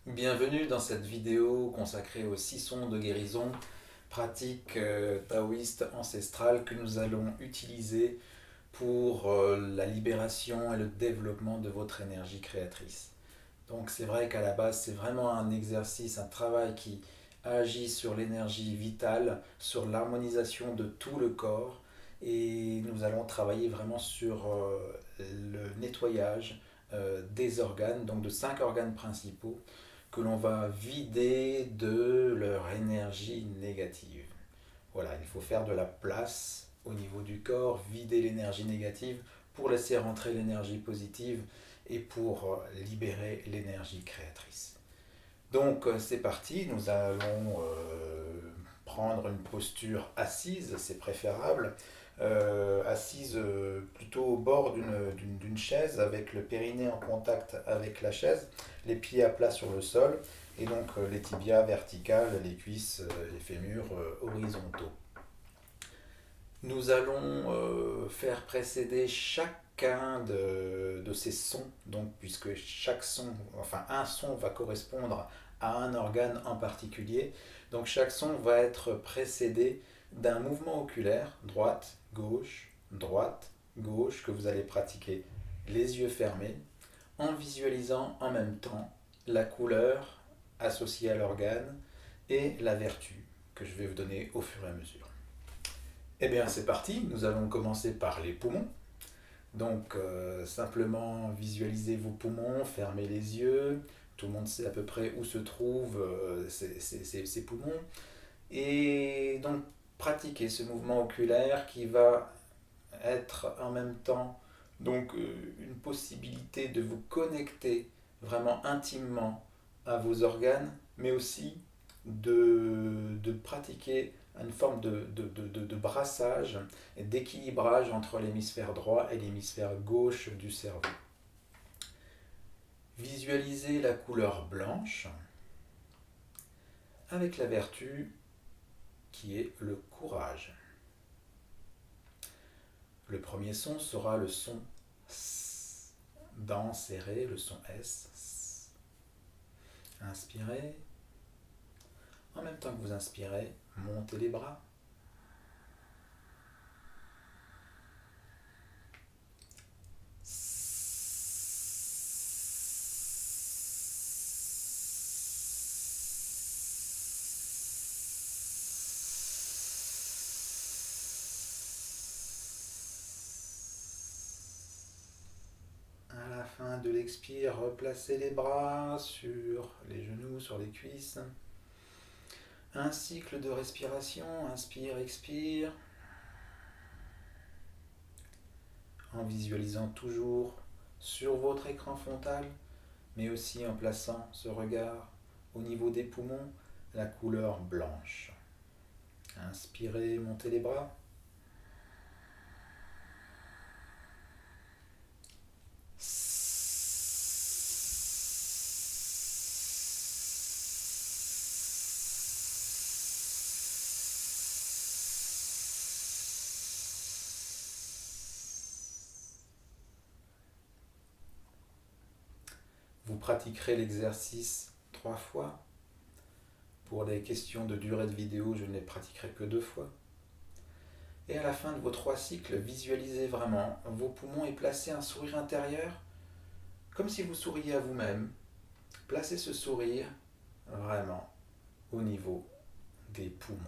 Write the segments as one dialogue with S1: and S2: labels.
S1: Bienvenue dans cette vidéo consacrée aux 6 sons de guérison, pratique taoïste ancestrale que nous allons utiliser pour la libération et le développement de votre énergie créatrice. Donc c'est vrai qu'à la base c'est vraiment un exercice, un travail qui agit sur l'énergie vitale, sur l'harmonisation de tout le corps et nous allons travailler vraiment sur le nettoyage des organes, donc de 5 organes principaux que l'on va vider de leur énergie négative. Voilà, il faut faire de la place au niveau du corps, vider l'énergie négative pour laisser rentrer l'énergie positive et pour libérer l'énergie créatrice. Donc c'est parti, nous allons prendre une posture assise, c'est préférable, assise plutôt au bord d'une chaise avec le périnée en contact avec la chaise, les pieds à plat sur le sol et donc les tibias verticales, les cuisses, les fémurs horizontaux. Nous allons faire précéder chacun de ces sons, donc puisque chaque son, enfin un son va correspondre à un organe en particulier, donc chaque son va être précédé d'un mouvement oculaire, droite, gauche, que vous allez pratiquer les yeux fermés, en visualisant en même temps la couleur associée à l'organe et la vertu que je vais vous donner au fur et à mesure. Eh bien, c'est parti. Nous allons commencer par les poumons. Donc, simplement visualisez vos poumons, fermez les yeux. Tout le monde sait à peu près où se trouvent ces poumons. Et donc, pratiquez ce mouvement oculaire qui va être en même temps donc une possibilité de vous connecter vraiment intimement à vos organes, mais aussi de pratiquer une forme de brassage et d'équilibrage entre l'hémisphère droit et l'hémisphère gauche du cerveau. Visualisez la couleur blanche avec la vertu qui est le courage. Le premier son sera le son S. Dents serrées, le son S. Inspirez. En même temps que vous inspirez, montez les bras. À la fin de l'expire, replacez les bras sur les genoux, sur les cuisses. Un cycle de respiration, inspire, expire, en visualisant toujours sur votre écran frontal, mais aussi en plaçant ce regard au niveau des poumons, la couleur blanche. Inspirez, montez les bras. Vous pratiquerez l'exercice 3 fois. Pour les questions de durée de vidéo, je ne les pratiquerai que 2 fois. Et à la fin de vos 3 cycles, visualisez vraiment vos poumons et placez un sourire intérieur, comme si vous souriez à vous-même. Placez ce sourire vraiment au niveau des poumons.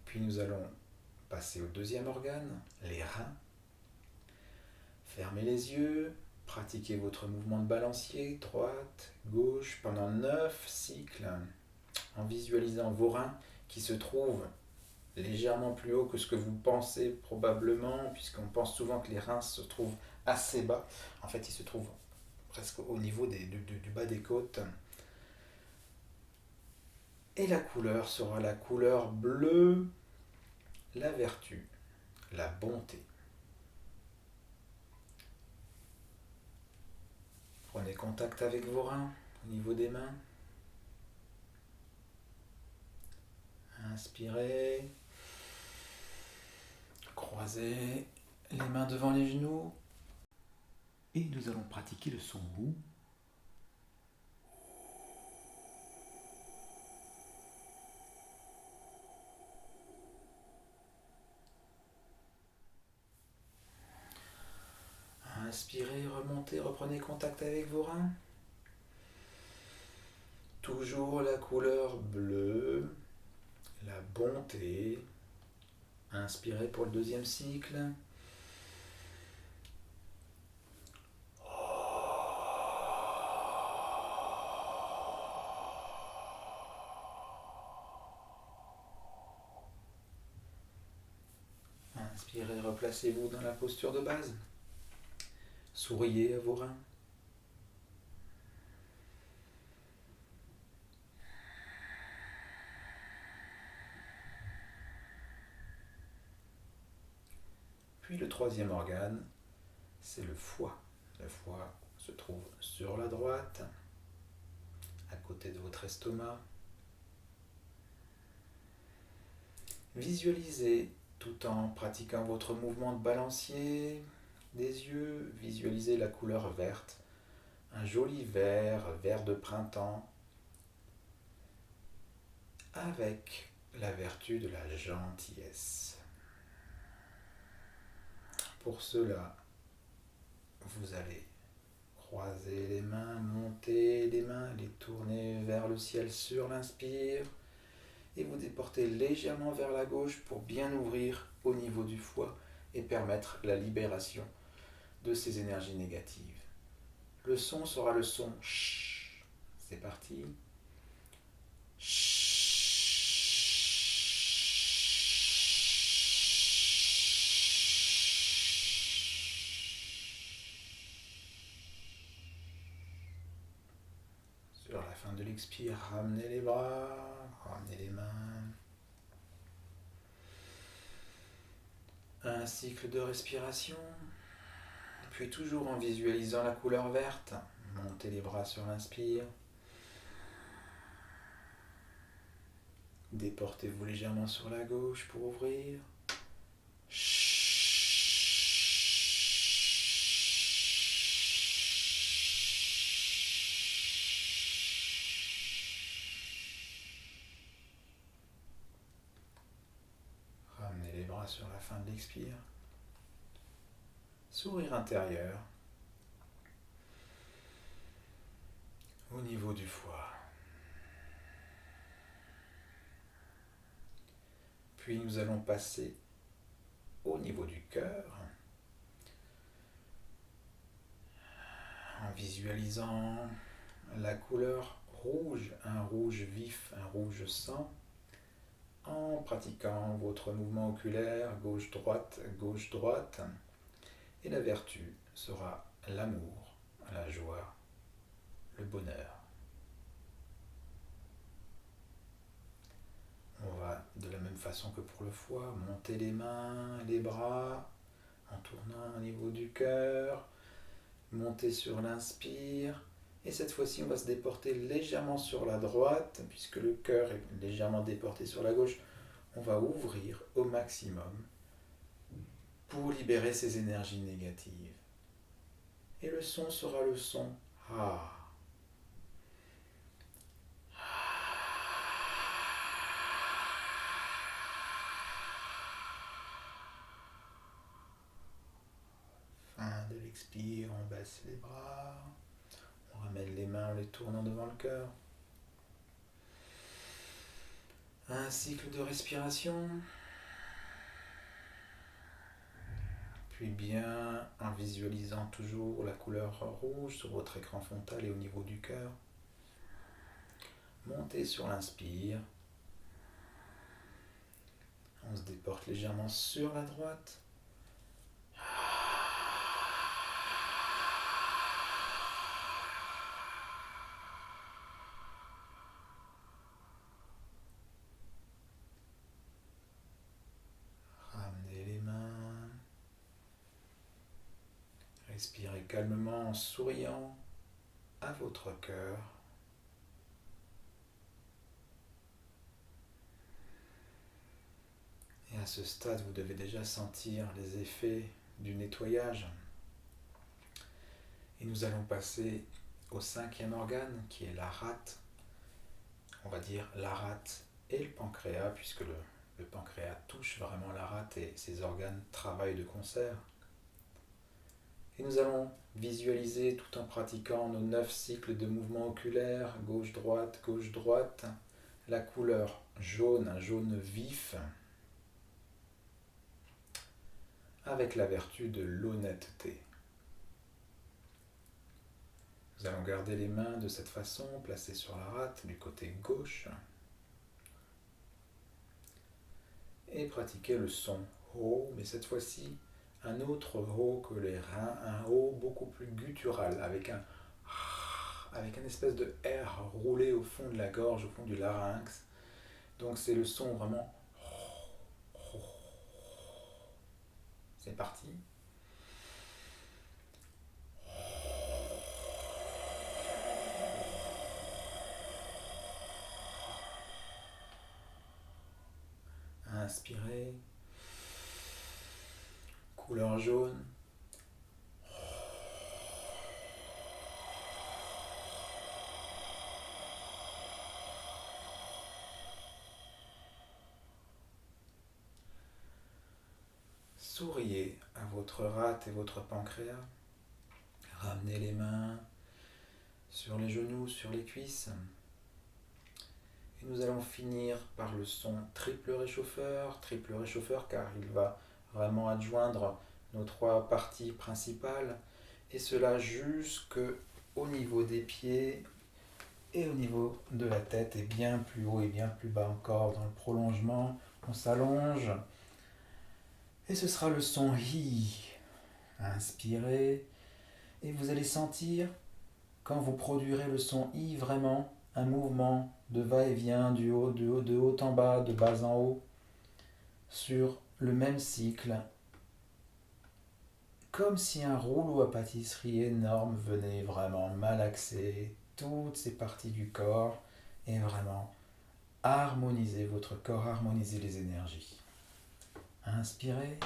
S1: Puis nous allons passer au deuxième organe, les reins. Fermez les yeux, pratiquez votre mouvement de balancier, droite, gauche, pendant 9 cycles, en visualisant vos reins qui se trouvent légèrement plus haut que ce que vous pensez probablement, puisqu'on pense souvent que les reins se trouvent assez bas. En fait, ils se trouvent presque au niveau du bas des côtes. Et la couleur sera la couleur bleue, la vertu, la bonté. Prenez contact avec vos reins au niveau des mains. Inspirez. Croisez les mains devant les genoux. Et nous allons pratiquer le son OU. Inspirez, remontez, reprenez contact avec vos reins. Toujours la couleur bleue, la bonté. Inspirez pour le deuxième cycle. Inspirez, replacez-vous dans la posture de base. Souriez à vos reins. Puis le troisième organe, c'est le foie. Le foie se trouve sur la droite, à côté de votre estomac. Visualisez, tout en pratiquant votre mouvement de balancier des yeux, visualisez la couleur verte, un joli vert, vert de printemps, avec la vertu de la gentillesse. Pour cela, vous allez croiser les mains, monter les mains, les tourner vers le ciel sur l'inspire et vous déporter légèrement vers la gauche pour bien ouvrir au niveau du foie et permettre la libération de ces énergies négatives. Le son sera le son ch. C'est parti. Ch. Sur la fin de l'expire, ramenez les bras, ramenez les mains. Un cycle de respiration. Puis toujours en visualisant la couleur verte, montez les bras sur l'inspire. Déportez-vous légèrement sur la gauche pour ouvrir. Ramenez les bras sur la fin de l'expire. Sourire intérieur au niveau du foie. Puis nous allons passer au niveau du cœur en visualisant la couleur rouge, un rouge vif, un rouge sang, en pratiquant votre mouvement oculaire gauche-droite, gauche-droite. Et la vertu sera l'amour, la joie, le bonheur. On va, de la même façon que pour le foie, monter les mains, les bras, en tournant au niveau du cœur, monter sur l'inspire, et cette fois-ci on va se déporter légèrement sur la droite, puisque le cœur est légèrement déporté sur la gauche, on va ouvrir au maximum pour libérer ces énergies négatives. Et le son sera le son Ah. Fin de l'expire, on baisse les bras, on ramène les mains en les tournant devant le cœur. Un cycle de respiration. Puis bien en visualisant toujours la couleur rouge sur votre écran frontal et au niveau du cœur. Montez sur l'inspire. On se déporte légèrement sur la droite. Ramenez les mains. Respirez calmement en souriant à votre cœur. Et à ce stade, vous devez déjà sentir les effets du nettoyage. nous allons passer au cinquième organe qui est la rate. On va dire la rate et le pancréas, puisque le pancréas touche vraiment la rate et ses organes travaillent de concert. Et nous allons visualiser tout en pratiquant nos 9 cycles de mouvement oculaire, gauche-droite, la couleur jaune, un jaune vif, avec la vertu de l'honnêteté. Nous allons garder les mains de cette façon, placées sur la rate du côté gauche, et pratiquer le son Ho, mais cette fois-ci un autre Ho que les reins, un Ho beaucoup plus guttural, avec une espèce de R roulé au fond de la gorge, au fond du larynx. Donc c'est le son vraiment. C'est parti. Inspirez. Couleur jaune. Souriez à votre rate et votre pancréas. Ramenez les mains sur les genoux, sur les cuisses. Et nous allons finir par le son triple réchauffeur car il va vraiment adjoindre nos 3 parties principales, et cela jusque au niveau des pieds et au niveau de la tête, et bien plus haut et bien plus bas encore dans le prolongement. On s'allonge et ce sera le son Hi. Inspirez et vous allez sentir, quand vous produirez le son I, vraiment un mouvement de va-et-vient de haut en bas, de bas en haut, sur le même cycle, comme si un rouleau à pâtisserie énorme venait vraiment malaxer toutes ces parties du corps et vraiment harmoniser votre corps, harmoniser les énergies. Inspirez.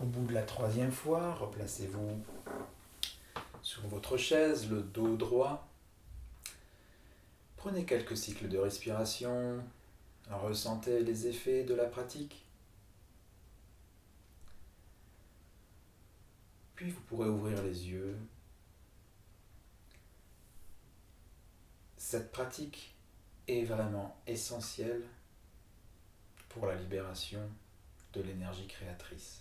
S1: Au bout de la 3e fois, replacez-vous sur votre chaise, le dos droit. Prenez quelques cycles de respiration, ressentez les effets de la pratique. Puis vous pourrez ouvrir les yeux. Cette pratique est vraiment essentielle pour la libération de l'énergie créatrice.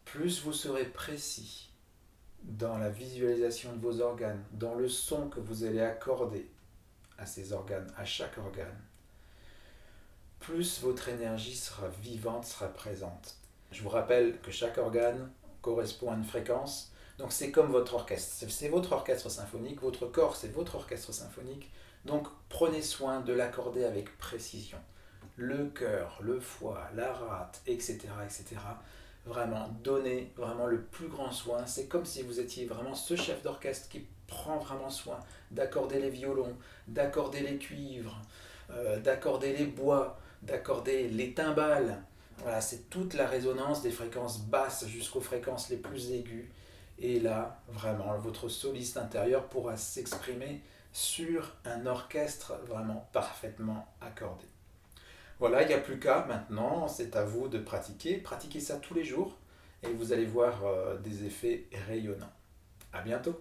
S1: Plus vous serez précis dans la visualisation de vos organes, dans le son que vous allez accorder à ces organes, à chaque organe, plus votre énergie sera vivante, sera présente. Je vous rappelle que chaque organe correspond à une fréquence, donc c'est comme votre orchestre. C'est votre orchestre symphonique, votre corps c'est votre orchestre symphonique, donc prenez soin de l'accorder avec précision. Le cœur, le foie, la rate, etc., etc., vraiment, donnez vraiment le plus grand soin. C'est comme si vous étiez vraiment ce chef d'orchestre qui prend vraiment soin d'accorder les violons, d'accorder les cuivres, d'accorder les bois, d'accorder les timbales. Voilà, c'est toute la résonance des fréquences basses jusqu'aux fréquences les plus aiguës. Et là, vraiment, votre soliste intérieur pourra s'exprimer sur un orchestre vraiment parfaitement accordé. Voilà, il n'y a plus qu'à maintenant, c'est à vous de pratiquer. Pratiquez ça tous les jours et vous allez voir des effets rayonnants. À bientôt.